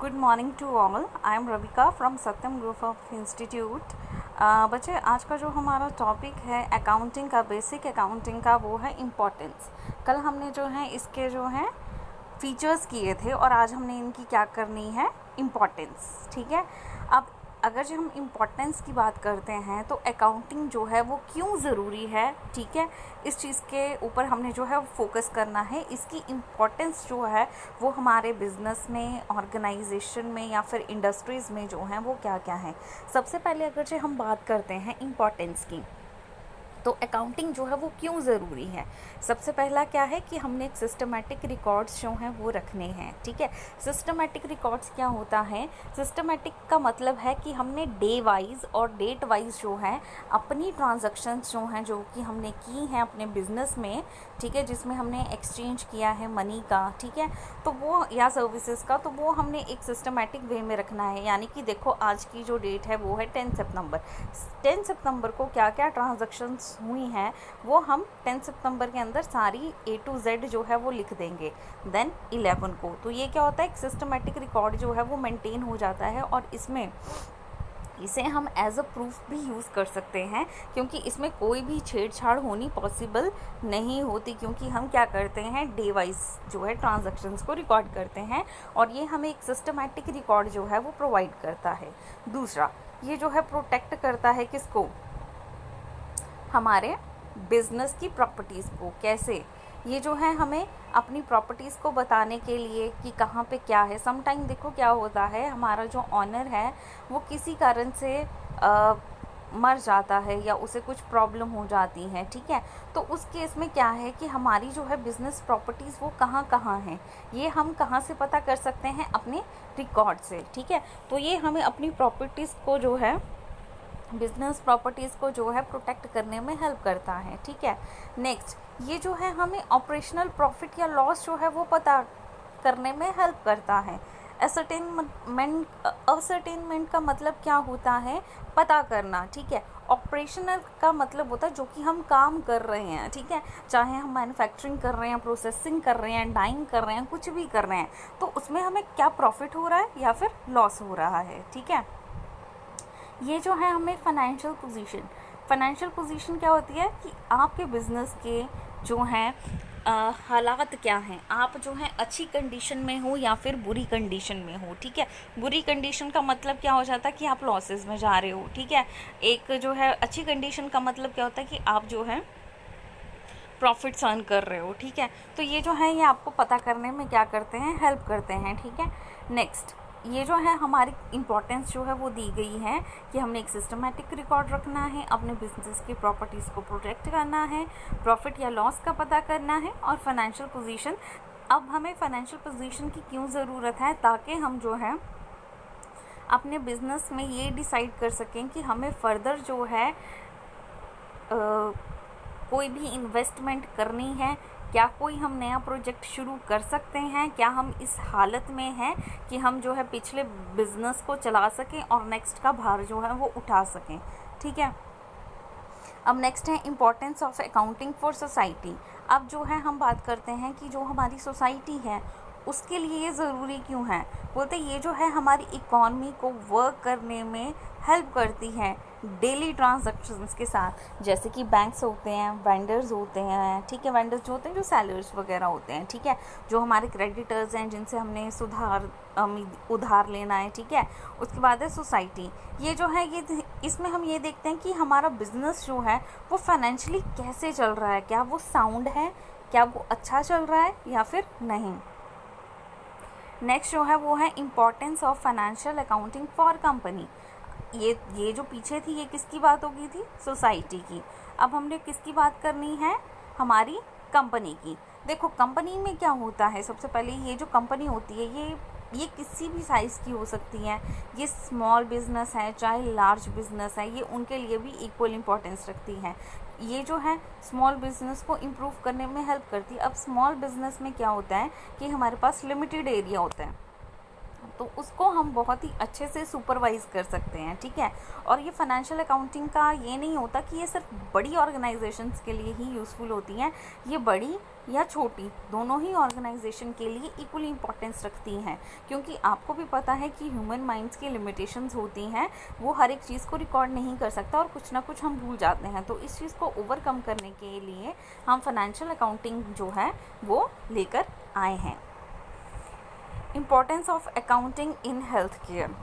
Good morning to all. I am Ravika from Satyam group of institute. बच्चे, आज का जो हमारा टॉपिक है अकाउंटिंग का, बेसिक अकाउंटिंग का, वो है इम्पोर्टेंस। कल हमने जो है इसके जो है फीचर्स किए थे और आज हमने इनकी क्या करनी है, इम्पोर्टेंस। ठीक है। अब अगर जो हम इम्पोर्टेंस की बात करते हैं तो अकाउंटिंग जो है वो क्यों ज़रूरी है, ठीक है, इस चीज़ के ऊपर हमने जो है फोकस करना है। इसकी इम्पोर्टेंस जो है वो हमारे बिज़नेस में, ऑर्गेनाइजेशन में या फिर इंडस्ट्रीज़ में जो हैं वो क्या क्या हैं। सबसे पहले अगर जो हम बात करते हैं इम्पोर्टेंस की, तो अकाउंटिंग जो है वो क्यों ज़रूरी है। सबसे पहला क्या है कि हमने एक सिस्टमेटिक रिकॉर्ड्स जो हैं वो रखने हैं। ठीक है। सिस्टमेटिक रिकॉर्ड्स क्या होता है? सिस्टमेटिक का मतलब है कि हमने डे वाइज और डेट वाइज जो है अपनी ट्रांजैक्शंस जो हैं, जो कि हमने की हैं अपने बिजनेस में, ठीक है, जिसमें हमने एक्सचेंज किया है मनी का, ठीक है, तो वो या सर्विसेज का, तो वो हमने एक सिस्टमेटिक वे में रखना है। यानी कि देखो, आज की जो डेट है वो है 10 सितंबर। 10 सितंबर को क्या क्या ट्रांजैक्शंस हुई हैं वो हम 10 सितंबर के अंदर सारी A to Z जो है वो लिख देंगे। देन 11 को, तो ये क्या होता है, एक सिस्टमेटिक रिकॉर्ड जो है वो मेंटेन हो जाता है और इसमें इसे हम एज अ प्रूफ भी यूज़ कर सकते हैं, क्योंकि इसमें कोई भी छेड़छाड़ होनी पॉसिबल नहीं होती, क्योंकि हम क्या करते हैं, डे वाइज जो है ट्रांजैक्शंस को रिकॉर्ड करते हैं और ये हमें एक सिस्टमेटिक रिकॉर्ड जो है वो प्रोवाइड करता है। दूसरा, ये जो है प्रोटेक्ट करता है किसको, हमारे बिजनेस की प्रॉपर्टीज़ को। कैसे? ये जो है हमें अपनी प्रॉपर्टीज़ को बताने के लिए कि कहाँ पे क्या है। सम टाइम देखो क्या होता है, हमारा जो ऑनर है वो किसी कारण से मर जाता है या उसे कुछ प्रॉब्लम हो जाती है, ठीक है, तो उस केस में क्या है कि हमारी जो है बिज़नेस प्रॉपर्टीज़ वो कहाँ कहाँ हैं, ये हम कहाँ से पता कर सकते हैं, अपने रिकॉर्ड से। ठीक है। तो ये हमें अपनी प्रॉपर्टीज़ को जो है, बिजनेस प्रॉपर्टीज़ को जो है प्रोटेक्ट करने में हेल्प करता है। ठीक है। नेक्स्ट, ये जो है हमें ऑपरेशनल प्रॉफिट या लॉस जो है वो पता करने में हेल्प करता है। असर्टेनमेंट का मतलब क्या होता है, पता करना। ठीक है। ऑपरेशनल का मतलब होता है जो कि हम काम कर रहे हैं, ठीक है, चाहे हम मैन्युफैक्चरिंग कर रहे हैं, प्रोसेसिंग कर रहे हैं, डाइंग कर रहे हैं, कुछ भी कर रहे हैं, तो उसमें हमें क्या प्रॉफिट हो रहा है या फिर लॉस हो रहा है। ठीक है। ये जो है हमें फाइनेंशियल पोजीशन क्या होती है कि आपके बिजनेस के जो हैं हालात क्या हैं, आप जो है अच्छी कंडीशन में हो या फिर बुरी कंडीशन में हो। ठीक है। बुरी कंडीशन का मतलब क्या हो जाता है कि आप लॉसेस में जा रहे हो। ठीक है। एक जो है अच्छी कंडीशन का मतलब क्या होता है कि आप जो है प्रॉफिट्स अर्न कर रहे हो। ठीक है। तो ये जो है ये आपको पता करने में क्या करते हैं, हेल्प करते हैं। ठीक है। नेक्स्ट, ये जो है हमारी इम्पोर्टेंस जो है वो दी गई है कि हमने एक सिस्टमेटिक रिकॉर्ड रखना है, अपने बिजनेस की प्रॉपर्टीज़ को प्रोटेक्ट करना है, प्रॉफिट या लॉस का पता करना है, और फाइनेंशियल पोजीशन। अब हमें फाइनेंशियल पोजीशन की क्यों ज़रूरत है, ताकि हम जो है अपने बिजनेस में ये डिसाइड कर सकें कि हमें फर्दर जो है कोई भी इन्वेस्टमेंट करनी है, क्या कोई हम नया प्रोजेक्ट शुरू कर सकते हैं, क्या हम इस हालत में हैं कि हम जो है पिछले बिजनेस को चला सकें और नेक्स्ट का भार जो है वो उठा सकें। ठीक है। अब नेक्स्ट है importance of accounting for society. अब जो है हम बात करते हैं कि जो हमारी सोसाइटी है उसके लिए ये ज़रूरी क्यों है। बोलते ये जो है हमारी इकॉनमी को वर्क करने में हेल्प करती है डेली ट्रांजैक्शंस के साथ, जैसे कि बैंक्स होते हैं, वेंडर्स होते हैं, ठीक है, वेंडर्स जो होते हैं जो सेलर्स वगैरह होते हैं, ठीक है, जो हमारे क्रेडिटर्स हैं जिनसे हमने उधार लेना है, ठीक है। उसके बाद है सोसाइटी। ये जो है ये इसमें हम ये देखते हैं कि हमारा बिजनेस जो है वो फाइनेंशियली कैसे चल रहा है, क्या वो साउंड है, क्या वो अच्छा चल रहा है या फिर नहीं। नेक्स्ट जो है वो है importance of financial accounting for company. ये जो पीछे थी ये किसकी बात हो गई थी, सोसाइटी की। अब हमने किसकी बात करनी है, हमारी कंपनी की। देखो कंपनी में क्या होता है, सबसे पहले ये जो कंपनी होती है ये किसी भी साइज़ की हो सकती है, ये स्मॉल बिजनेस है चाहे लार्ज बिजनेस है, ये उनके लिए भी इक्वल इम्पोर्टेंस रखती है। ये जो है स्मॉल बिजनेस को इम्प्रूव करने में हेल्प करती है। अब स्मॉल बिजनेस में क्या होता है कि हमारे पास लिमिटेड एरिया होता है, तो उसको हम बहुत ही अच्छे से सुपरवाइज़ कर सकते हैं। ठीक है। और ये फाइनेंशियल अकाउंटिंग का ये नहीं होता कि ये सिर्फ बड़ी ऑर्गेनाइजेशंस के लिए ही यूज़फुल होती हैं, ये बड़ी या छोटी, दोनों ही ऑर्गेनाइजेशन के लिए इक्वली इम्पोर्टेंस रखती हैं, क्योंकि आपको भी पता है कि ह्यूमन माइंड्स की लिमिटेशंस होती हैं, वो हर एक चीज़ को रिकॉर्ड नहीं कर सकता और कुछ ना कुछ हम भूल जाते हैं। तो इस चीज़ को ओवरकम करने के लिए हम फाइनेंशियल अकाउंटिंग जो है वो लेकर आए हैं। Importance of accounting in health care.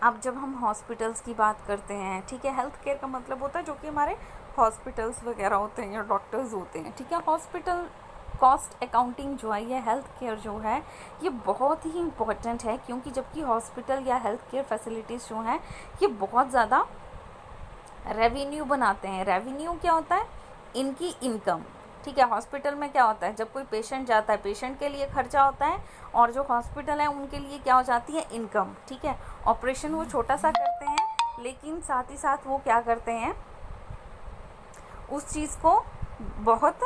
अब जब हम हॉस्पिटल्स की बात करते हैं, ठीक है, हेल्थ केयर का मतलब होता है जो कि हमारे हॉस्पिटल्स वगैरह होते हैं या डॉक्टर्स होते हैं, ठीक है। हॉस्पिटल कॉस्ट अकाउंटिंग जो है, ये हेल्थ केयर जो है, ये बहुत ही इम्पोर्टेंट है, क्योंकि जबकि हॉस्पिटल या हेल्थ केयर फैसिलिटीज़ जो हैं ये बहुत ज़्यादा रेवेन्यू बनाते हैं। रेवेन्यू क्या होता है? इनकी इनकम, ठीक है। हॉस्पिटल में क्या होता है, जब कोई पेशेंट जाता है, पेशेंट के लिए खर्चा होता है, और जो हॉस्पिटल है उनके लिए क्या हो जाती है? इनकम, ठीक है। ऑपरेशन वो छोटा सा करते हैं, लेकिन साथ ही साथ वो क्या करते हैं, उस चीज़ को बहुत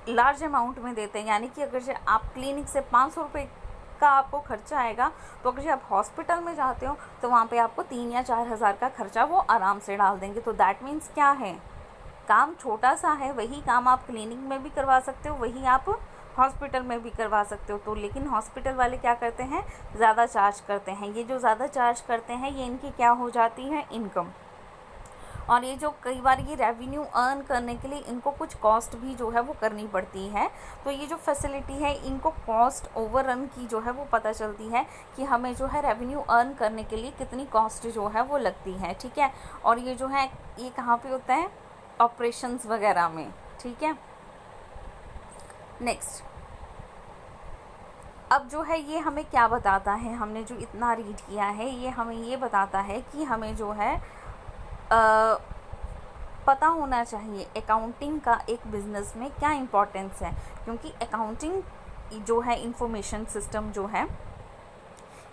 लार्ज अमाउंट में देते हैं। यानी कि अगर आप क्लिनिक से 500 रुपये का आपको खर्चा आएगा, तो अगर आप हॉस्पिटल में जाते हो तो वहाँ पे आपको 3 या 4 हज़ार का खर्चा वो आराम से डाल देंगे। तो दैट मीन्स क्या है, काम छोटा सा है, वही काम आप क्लिनिक में भी करवा सकते हो, वही आप हॉस्पिटल में भी करवा सकते हो। तो लेकिन हॉस्पिटल वाले क्या करते हैं, ज़्यादा चार्ज करते हैं। ये जो ज़्यादा चार्ज करते हैं ये इनकी क्या हो जाती है? इनकम। और ये जो कई बार ये रेवेन्यू अर्न करने के लिए इनको कुछ कॉस्ट भी जो है वो करनी पड़ती है। तो ये जो फैसिलिटी है, इनको कॉस्ट ओवररन की जो है वो पता चलती है कि हमें जो है रेवेन्यू अर्न करने के लिए कितनी कॉस्ट जो है वो लगती है, ठीक है। और ये जो है ये कहाँ पे होता है? ऑपरेशंस वगैरह में, ठीक है। नेक्स्ट, अब जो है ये हमें क्या बताता है, हमने जो इतना रीड किया है ये हमें ये बताता है कि हमें जो है पता होना चाहिए अकाउंटिंग का एक बिज़नेस में क्या इम्पोर्टेंस है। क्योंकि अकाउंटिंग जो है इंफॉर्मेशन सिस्टम जो है,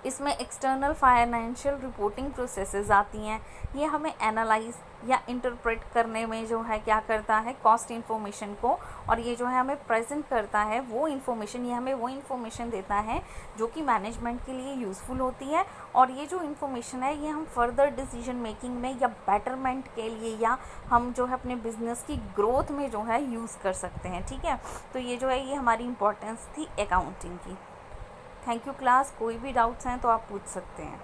इसमें एक्सटर्नल फाइनेंशियल रिपोर्टिंग प्रोसेसेस आती हैं। ये हमें एनालाइज या इंटरप्रेट करने में जो है क्या करता है, कॉस्ट इन्फॉर्मेशन को, और ये जो है हमें प्रेजेंट करता है वो इन्फॉर्मेशन, ये हमें वो इन्फॉर्मेशन देता है जो कि मैनेजमेंट के लिए यूज़फुल होती है। और ये जो इन्फॉर्मेशन है ये हम फर्दर डिसीजन मेकिंग में या बेटरमेंट के लिए या हम जो है अपने बिजनेस की ग्रोथ में जो है यूज़ कर सकते हैं, ठीक है। तो ये जो है ये हमारी इम्पोर्टेंस थी अकाउंटिंग की। Thank you class. कोई भी डाउट्स हैं तो आप पूछ सकते हैं।